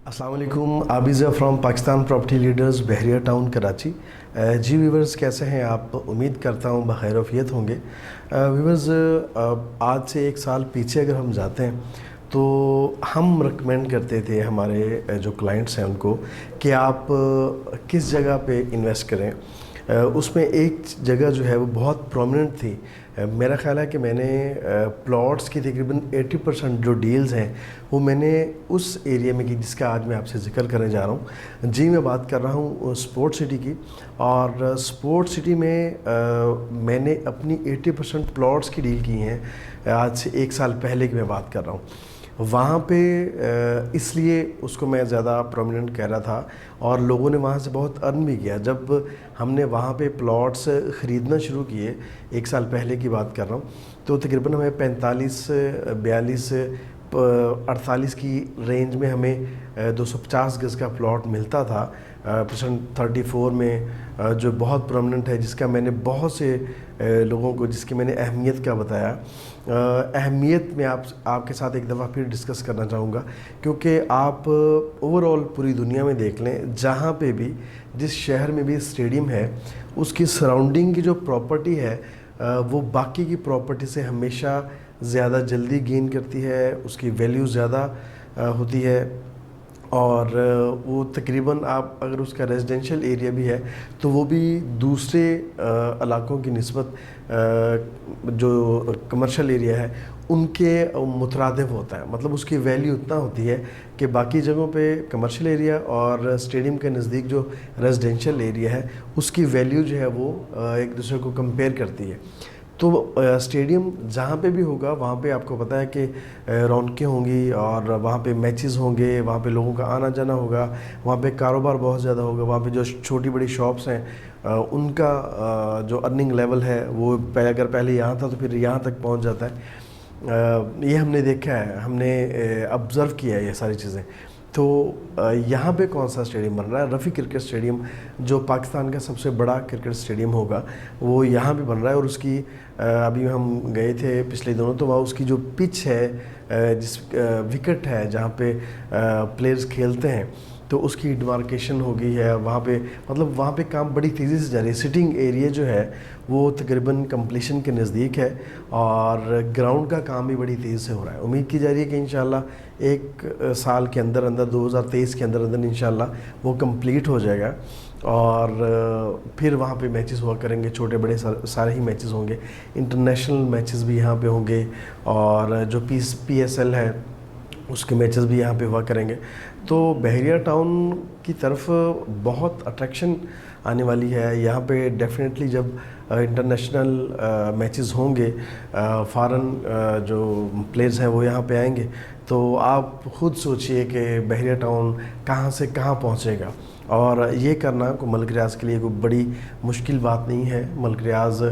अस्सलाम वालेकुम। Abiza from Pakistan property leaders, Bahria Town, Karachi. जी व्यूवर्स, कैसे हैं आप? उम्मीद करता हूँ बखैर वफ़ियत होंगे। व्यूवर्स, आज से एक साल पीछे अगर हम जाते हैं तो हम रिकमेंड करते थे हमारे जो क्लाइंट्स हैं उनको कि आप किस जगह पे इन्वेस्ट करें। उसमें एक जगह जो है वो बहुत प्रोमिनेंट थी। मेरा ख़्याल है कि मैंने प्लॉट्स की तकरीबन 80% जो डील्स हैं वो मैंने उस एरिया में की जिसका आज मैं आपसे ज़िक्र करने जा रहा हूँ। जी, मैं बात कर रहा हूँ स्पोर्ट सिटी की। और स्पोर्ट सिटी में मैंने अपनी 80% प्लॉट्स की डील की हैं। आज से एक साल पहले की मैं बात कर रहा हूँ। वहाँ पे इसलिए उसको मैं ज़्यादा प्रोमिनेंट कह रहा था और लोगों ने वहाँ से बहुत अर्न भी किया। जब हमने वहाँ पे प्लॉट्स ख़रीदना शुरू किए, एक साल पहले की बात कर रहा हूँ, तो तकरीबन हमें 45, 42, 48 की रेंज में हमें 250 गज़ का प्लॉट मिलता था। परसेंट 34 में जो बहुत प्रोमिनेंट है, जिसका मैंने बहुत से लोगों को जिसकी मैंने अहमियत का बताया। अहमियत में आपके साथ एक दफ़ा फिर डिस्कस करना चाहूँगा, क्योंकि आप ओवरऑल पूरी दुनिया में देख लें, जहाँ पे भी जिस शहर में भी स्टेडियम है उसकी सराउंडिंग की जो प्रॉपर्टी है वो बाकी की प्रॉपर्टी से हमेशा ज़्यादा जल्दी गेन करती है, उसकी वैल्यू ज़्यादा होती है। और वो तकरीबन आप अगर उसका रेजिडेंशियल एरिया भी है तो वो भी दूसरे इलाकों की निस्बत जो कमर्शियल एरिया है उनके मुतरादिफ होता है। मतलब उसकी वैल्यू इतना होती है कि बाकी जगहों पे कमर्शियल एरिया और स्टेडियम के नज़दीक जो रेजिडेंशियल एरिया है उसकी वैल्यू जो है वो एक दूसरे को कंपेयर करती है। तो स्टेडियम जहाँ पे भी होगा वहाँ पे आपको पता है कि रौनकें होंगी और वहाँ पे मैचेस होंगे, वहाँ पे लोगों का आना जाना होगा, वहाँ पे कारोबार बहुत ज़्यादा होगा, वहाँ पे जो छोटी बड़ी शॉप्स हैं उनका जो अर्निंग लेवल है वो अगर पहले यहाँ था तो फिर यहाँ तक पहुँच जाता है। ये हमने देखा है, हमने ऑब्ज़र्व किया है ये सारी चीज़ें। तो यहाँ पे कौन सा स्टेडियम बन रहा है? रफ़ी क्रिकेट स्टेडियम, जो पाकिस्तान का सबसे बड़ा क्रिकेट स्टेडियम होगा, वो यहाँ पे बन रहा है। और उसकी अभी हम गए थे पिछले दिनों, तो वहाँ उसकी जो पिच है, जिस विकेट है जहाँ पे प्लेयर्स खेलते हैं, तो उसकी डिमार्केशन हो गई है वहाँ पे। मतलब वहाँ पे काम बड़ी तेज़ी से जा रही है। सिटिंग एरिया जो है वो तकरीबन कंप्लीशन के नज़दीक है और ग्राउंड का काम भी बड़ी तेज़ी से हो रहा है। उम्मीद की जा रही है कि इंशाल्लाह एक साल के अंदर अंदर 2023 के अंदर अंदर इंशाल्लाह वो कंप्लीट हो जाएगा। और फिर वहाँ पे मैचेस हुआ करेंगे, छोटे बड़े सारे ही मैचेस होंगे। इंटरनेशनल मैचेस भी यहाँ पे होंगे और जो PSL है उसके मैचेस भी यहाँ पे हुआ करेंगे। तो बहरिया टाउन की तरफ बहुत अट्रैक्शन आने वाली है। यहाँ पे डेफिनेटली जब इंटरनेशनल मैचेस होंगे, फ़ॉरेन जो प्लेयर्स हैं वो यहाँ पे आएंगे, तो आप ख़ुद सोचिए कि बहरिया टाउन कहाँ से कहाँ पहुँचेगा। और ये करना को मलिक रियाज़ के लिए कोई बड़ी मुश्किल बात नहीं है। मलिक रियाज़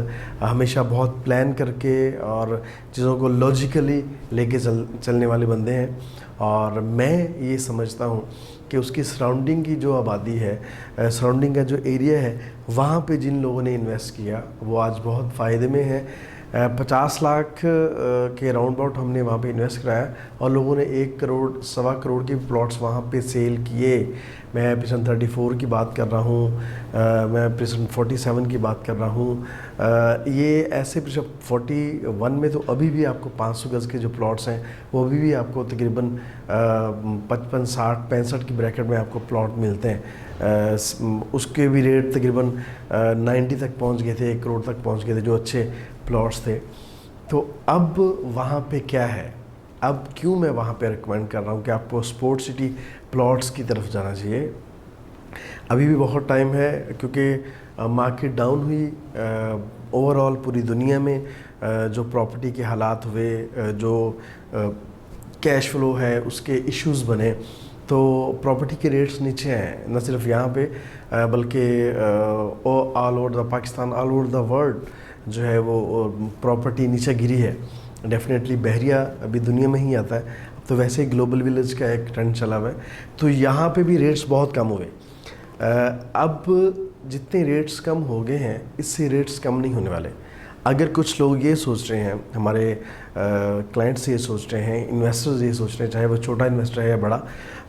हमेशा बहुत प्लान करके और चीज़ों को लॉजिकली लेके चलने वाले बंदे हैं। और मैं ये समझता हूँ कि उसकी सराउंडिंग की जो आबादी है, सराउंडिंग का जो एरिया है, वहाँ पे जिन लोगों ने इन्वेस्ट किया वो आज बहुत फ़ायदे में है। 50 लाख के राउंड अबाउट हमने वहाँ पे इन्वेस्ट कराया और लोगों ने 1 करोड़, 1.25 करोड़ के प्लॉट्स वहाँ पे सेल किए। मैं परसेंट 34 की बात कर रहा हूँ, मैं परसेंट 47 की बात कर रहा हूँ। ये ऐसे परसेंट 41 में तो अभी भी आपको 500 गज़ के जो प्लॉट्स हैं वो अभी भी आपको तकरीबन 55, 60, 65 की ब्रैकेट में आपको प्लॉट मिलते हैं। उसके भी रेट तकरीबन 90 तक पहुँच गए थे, 1 करोड़ तक पहुँच गए थे जो अच्छे प्लॉट्स थे। तो अब वहाँ पे क्या है, अब क्यों मैं वहाँ पे रिकमेंड कर रहा हूँ कि आपको स्पोर्ट सिटी प्लॉट्स की तरफ जाना चाहिए? अभी भी बहुत टाइम है, क्योंकि मार्केट डाउन हुई ओवरऑल पूरी दुनिया में। जो प्रॉपर्टी के हालात हुए, जो कैश फ्लो है उसके इश्यूज़ बने, तो प्रॉपर्टी के रेट्स नीचे हैं। न सिर्फ यहाँ पे बल्कि all over the Pakistan, all over the world जो है वो प्रॉपर्टी नीचे गिरी है। डेफिनेटली बहरिया अभी दुनिया में ही आता है, अब तो वैसे ही ग्लोबल विलेज का एक ट्रेंड चला हुआ है। तो यहाँ पे भी रेट्स बहुत कम हुए। अब जितने रेट्स कम हो गए हैं, इससे रेट्स कम नहीं होने वाले। अगर कुछ लोग ये सोच रहे हैं, हमारे क्लाइंट्स ये सोच रहे हैं, इन्वेस्टर्स ये सोच रहे हैं, चाहे वो छोटा इन्वेस्टर है या बड़ा,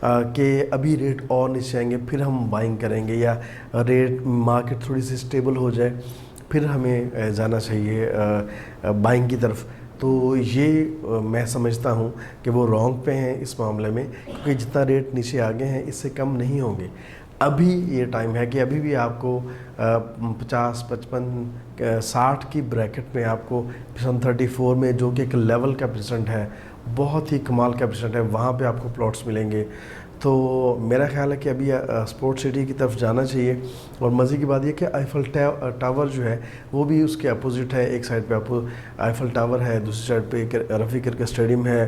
कि अभी रेट और नीचे आएंगे फिर हम बाइंग करेंगे, या रेट मार्केट थोड़ी सी स्टेबल हो जाए फिर हमें जाना चाहिए बाइंग की तरफ। तो ये मैं समझता हूँ कि वो रॉन्ग पे हैं इस मामले में, क्योंकि जितना रेट नीचे आ गए हैं इससे कम नहीं होंगे। अभी ये टाइम है कि अभी भी आपको 50, 55, 60 की ब्रैकेट में आपको सन 34 में, जो कि एक लेवल का परसेंट है, बहुत ही कमाल का परसेंट है, वहाँ पे आपको प्लॉट्स मिलेंगे। तो मेरा ख्याल है कि अभी स्पोर्ट सिटी की तरफ जाना चाहिए। और मज़े की बात ये कि आईफल टावर जो है वो भी उसके अपोजिट है। एक साइड पे आपको आईफल टावर है, दूसरी साइड पे एक रफ़ी करके स्टेडियम है,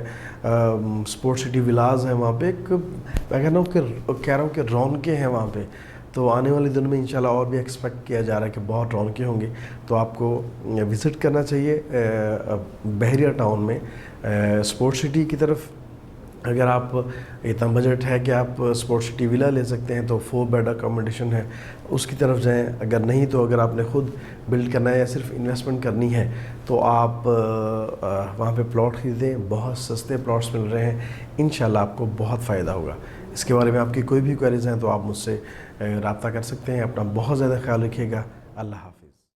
स्पोर्ट सिटी विलाज है, वहाँ पे एक मैं कह रहा हूँ कि रौनकें हैं वहाँ पे। तो आने वाले दिनों में इंशाल्लाह और भी एक्सपेक्ट किया जा रहा है कि बहुत रौनकें होंगी। तो आपको विज़िट करना चाहिए बहरिया टाउन में स्पोर्ट सिटी की तरफ। अगर आप इतना बजट है कि आप स्पोर्ट सिटी विला ले सकते हैं तो 4 बेड अकोमोडेशन है, उसकी तरफ जाएं। अगर नहीं तो अगर आपने ख़ुद बिल्ड करना है या सिर्फ इन्वेस्टमेंट करनी है तो आप वहाँ पे प्लॉट खरीदें, बहुत सस्ते प्लॉट्स मिल रहे हैं, इंशाल्लाह आपको बहुत फ़ायदा होगा। इसके बारे में आपकी कोई भी क्वेरीज हैं तो आप मुझसे रब्ता कर सकते हैं। अपना बहुत ज़्यादा ख्याल रखिएगा। अल्लाह हाफ़िज़।